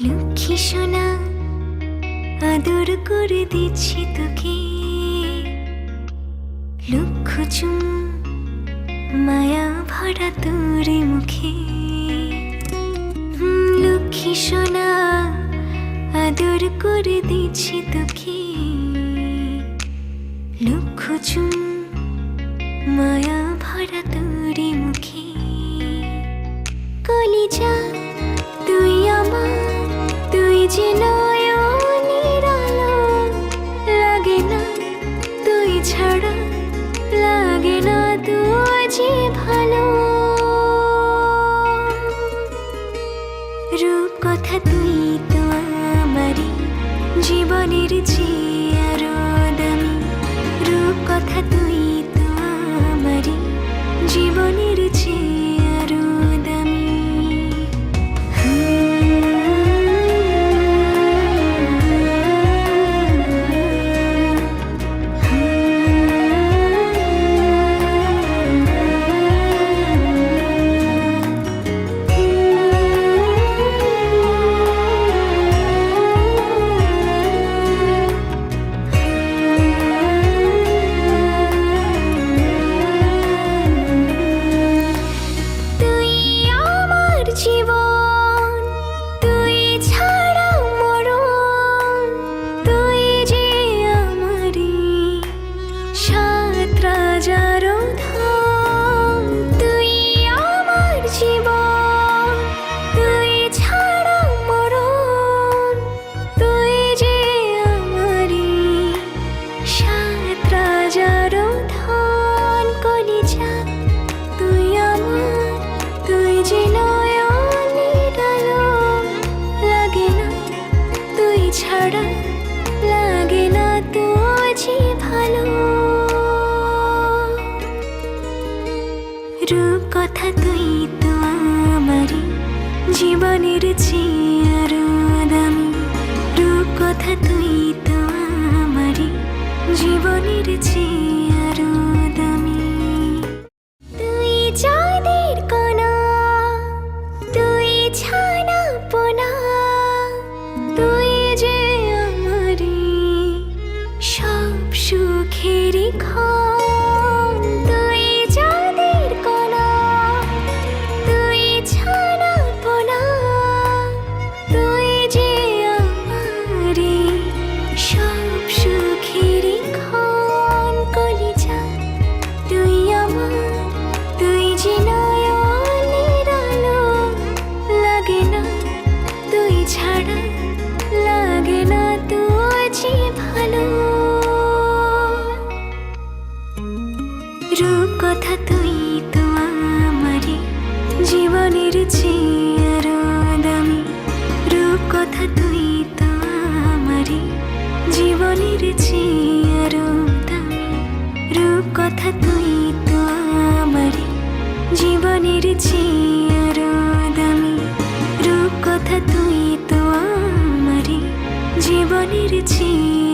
লক্ষ্মী সোনা আদর করে দিচ্ছি তোকে, লক্ষ চুম মায়া ভরা তোর মুখে। লক্ষ্মী সোনা আদর করে দিচ্ছি তোকে, লক্ষ চুম মায়া ভরা তোর মুখে। কলিজা তুই আমার, তুই যে নয়নের আলো, লাগে না তুই ছাড়া, লাগে না তুই যে ভালো। রূপ কথা তুই তো আমারই জীবনের চেয়ে আরো দামি, রূপ কথা তুই তো আমারই জীবনের চেয়ে আরো দামি। লাগে না তুই যে ভালো। রূপ কথা তুই তো আমারই জীবনের চেয়ে আরো দামি, রূপ কথা তুই তো আমারই জীবনের চেয়ে আরো দামি। তুই চাঁদের কণা, তুই ছানা পোনা, তুই যে আমারই সব সুখের ক্ষণ। তুই চাঁদের কণা, তুই ছানা পোনা, তুই যে আমারই সব সুখের ক্ষণ। কলিজা তুই আমার, তুই যে নয়নের আলো, লাগে না তুই ছাড়া, লাগে না তুই যে ভালো। রূপ কথা তুই তো আমারই জীবনের চেয়ে আরো দামি, রূপ কথা তুই তো আমারই জীবনের চেয়ে আরো দামি, রূপ কথা তুই তো আমারই জীবনের চেয়ে আরো দামি, রূপ কথা তুই তো আমারই জীবনের চেয়ে